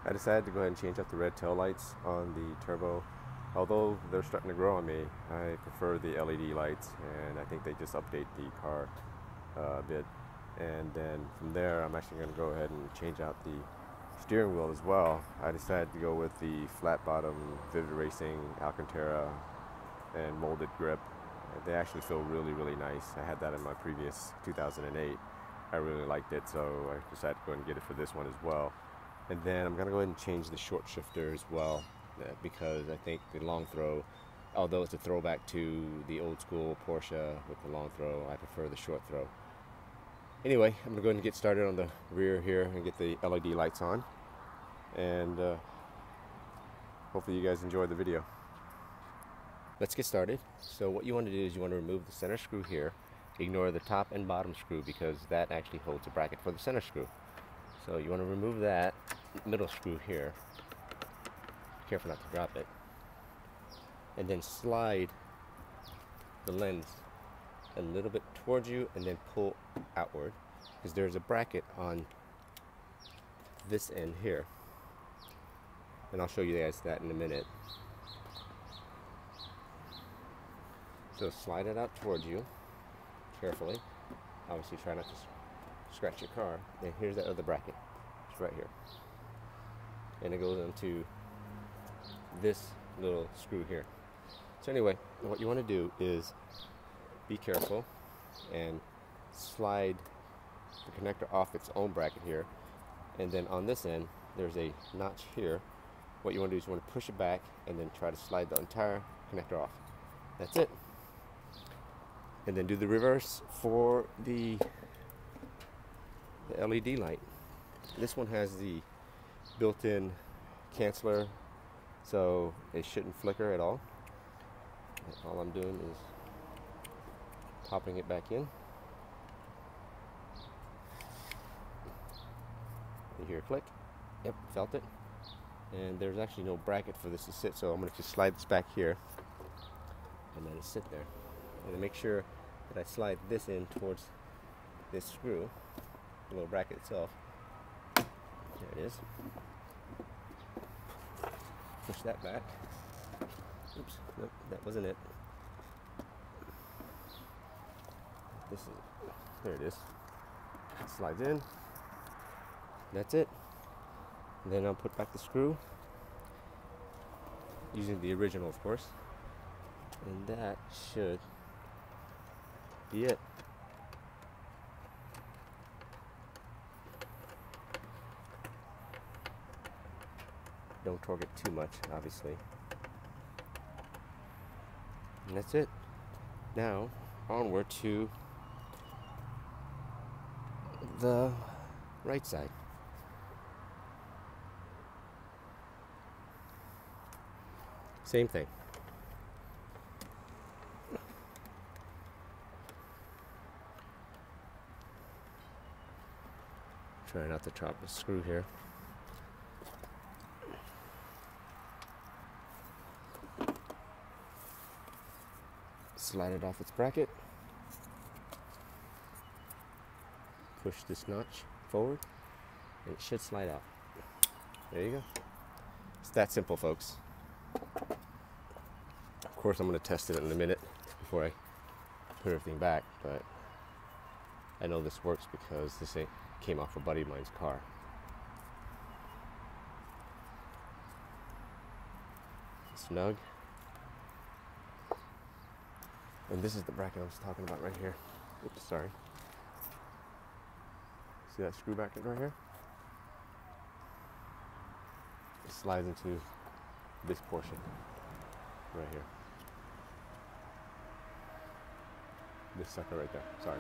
I decided to go ahead and change out the red tail lights on the turbo. Although they're starting to grow on me, I prefer the LED lights, and I think they just update the car a bit. And then from there, I'm actually going to go ahead and change out the steering wheel as well. I decided to go with the flat bottom Vivid Racing Alcantara and molded grip. They actually feel really, really nice. I had that in my previous 2008. I really liked it, so I decided to go ahead and get it for this one as well. And then I'm going to go ahead and change the short shifter as well, because I think the long throw, although it's a throwback to the old school Porsche with the long throw, I prefer the short throw. Anyway, I'm going to go ahead and get started on the rear here and get the LED lights on. And hopefully you guys enjoyed the video. Let's get started. So what you want to do is you want to remove the center screw here. Ignore the top and bottom screw because that actually holds a bracket for the center screw. So you want to remove that middle screw here. Be careful not to drop it. And then slide the lens a little bit towards you and then pull outward, because there's a bracket on this end here. And I'll show you guys that in a minute. So slide it out towards you carefully. Obviously try not to scratch your car. And here's that other bracket. It's right here. And it goes into this little screw here. So anyway, what you want to do is be careful and slide the connector off its own bracket here. And then on this end, there's a notch here. What you want to do is you want to push it back and then try to slide the entire connector off. That's it. And then do the reverse for the LED light. This one has the built-in canceller, so it shouldn't flicker at all. And all I'm doing is popping it back in. You hear a click. Yep, felt it. And there's actually no bracket for this to sit, so I'm going to just slide this back here and let it sit there. And to make sure that I slide this in towards this screw, the little bracket itself. There it is. Push that back. Oops, nope, that wasn't it. This is it. There it is. It slides in. That's it. And then I'll put back the screw using the original, of course. And that should be it. Don't torque it too much, obviously. And that's it. Now, onward to the right side. Same thing. Try not to drop the screw here. Slide it off its bracket. Push this notch forward, and it should slide out. There you go. It's that simple, folks. Of course, I'm going to test it in a minute before I put everything back, but I know this works because this came off a buddy of mine's car. Snug. And this is the bracket I was talking about right here. Oops, sorry. See that screw bracket right here? It slides into this portion right here. This sucker right there. Sorry.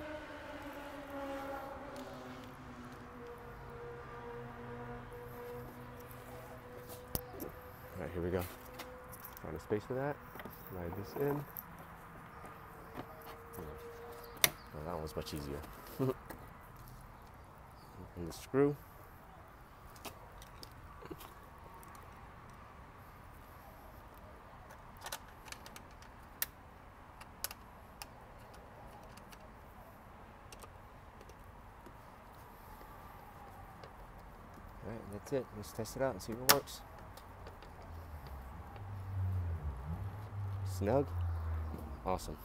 Alright, here we go. Find a space for that. Slide this in. Oh, that one was much easier. And the screw. Alright, that's it. Let's test it out and see if it works. Snug? Awesome.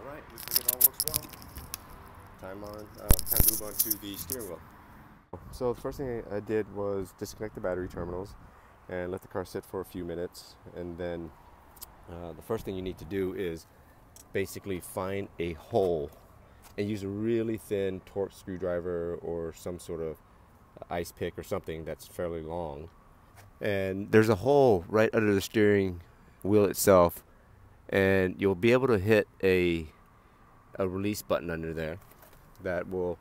Alright, looks like it all works well. Time to move on to the steering wheel. So the first thing I did was disconnect the battery terminals and let the car sit for a few minutes, and then the first thing you need to do is basically find a hole and use a really thin Torx screwdriver or some sort of ice pick or something that's fairly long. And there's a hole right under the steering wheel itself, and you'll be able to hit a release button under there that will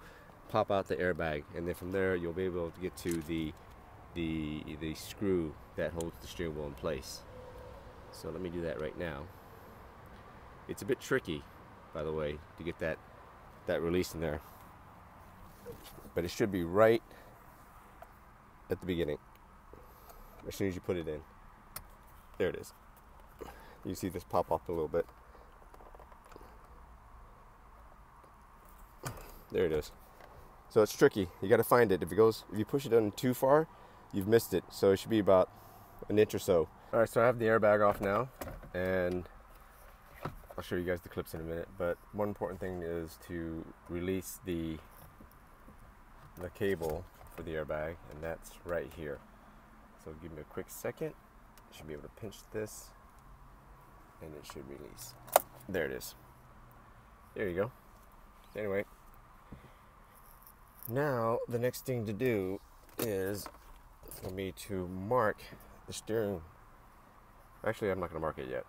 pop out the airbag, and then from there you'll be able to get to the screw that holds the steering wheel in place. So let me do that right now. It's a bit tricky, by the way, to get that release in there, but it should be right at the beginning as soon as you put it in. There it is. You see this pop up a little bit. There it is. So it's tricky. You got to find it. If you push it in too far, you've missed it. So it should be about an inch or so. All right, so I have the airbag off now, and I'll show you guys the clips in a minute. But one important thing is to release the cable for the airbag, and that's right here. So give me a quick second. You should be able to pinch this, and it should release. There it is. There you go. Anyway, now the next thing to do is for me to mark the steering. Actually, I'm not going to mark it yet.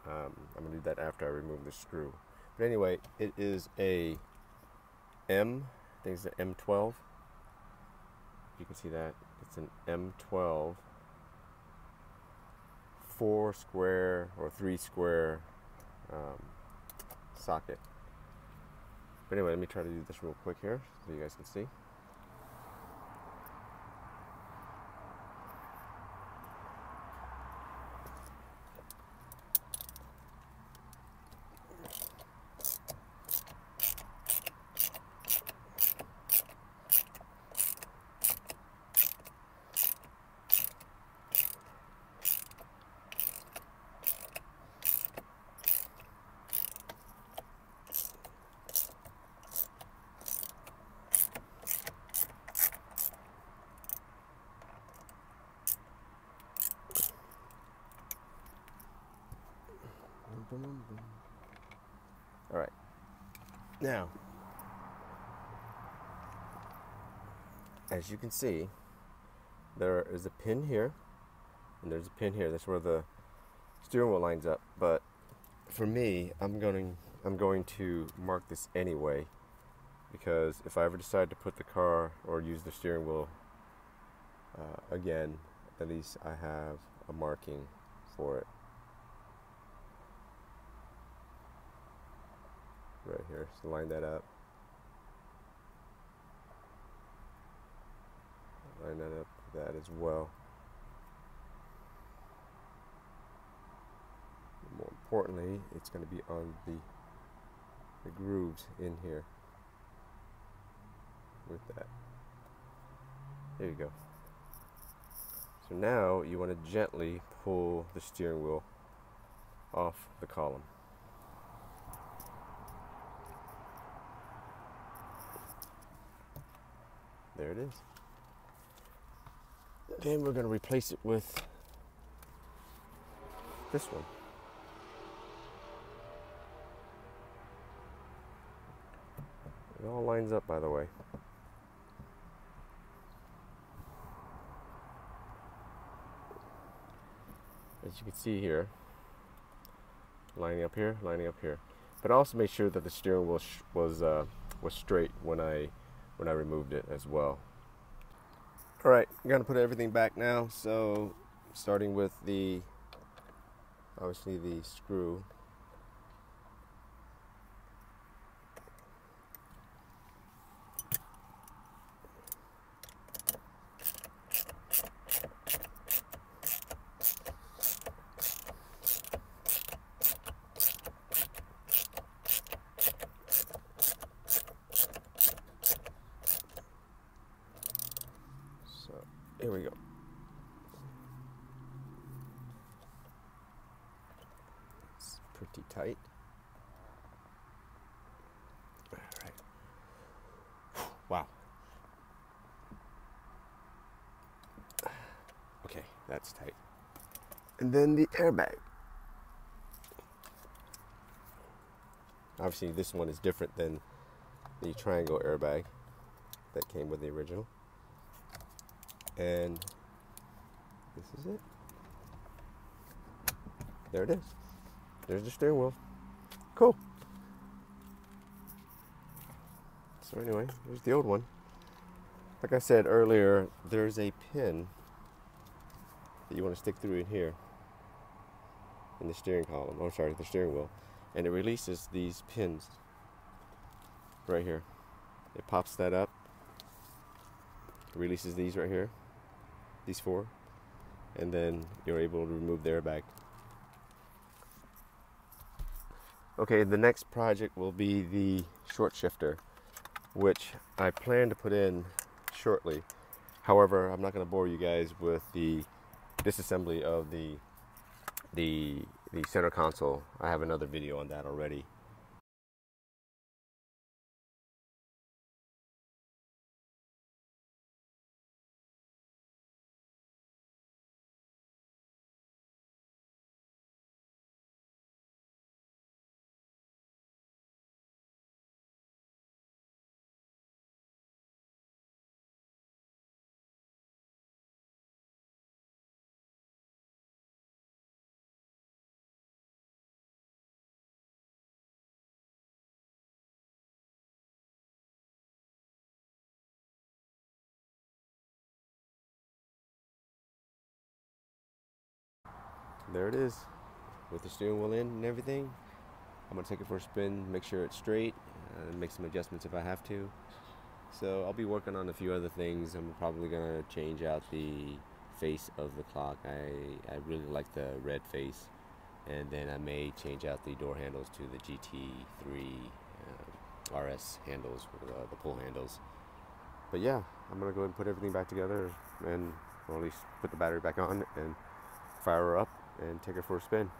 I'm going to do that after I remove the screw. But anyway, it is a I think it's an M12. You can see that. It's an M12 4 square or 3 square socket. But anyway, let me try to do this real quick here so you guys can see. All right, now as you can see, there is a pin here and there's a pin here. That's where the steering wheel lines up, but for me, I'm going to mark this anyway, because if I ever decide to put the car or use the steering wheel again, at least I have a marking for it. Right here, so line that up. Line that up with that as well. More importantly, it's going to be on the grooves in here with that. There you go. So now you want to gently pull the steering wheel off the column. There it is. Then we're going to replace it with this one. It all lines up, by the way. As you can see here, lining up here, lining up here. But also make sure that the steering wheel was straight when I removed it as well. All right, I'm gonna put everything back now. So starting with obviously the screw. Here we go. It's pretty tight. All right. Wow. Okay, that's tight. And then the airbag. Obviously, this one is different than the triangle airbag that came with the original. And this is it. There it is. There's the steering wheel. Cool. So anyway, here's the old one. Like I said earlier, there's a pin that you want to stick through in here in the steering column. Oh, sorry, the steering wheel. And it releases these pins right here. It pops that up. It releases these right here. These four, and then you're able to remove the airbag. Okay, the next project will be the short shifter, which I plan to put in shortly. However, I'm not going to bore you guys with the disassembly of the center console. I have another video on that already. There it is, with the steering wheel in and everything. I'm gonna take it for a spin, make sure it's straight, and make some adjustments if I have to. So I'll be working on a few other things. I'm probably gonna change out the face of the clock. I really like the red face, and then I may change out the door handles to the GT3 RS handles, the pull handles. But yeah, I'm gonna go ahead and put everything back together, and or at least put the battery back on and fire her up and take her for a spin.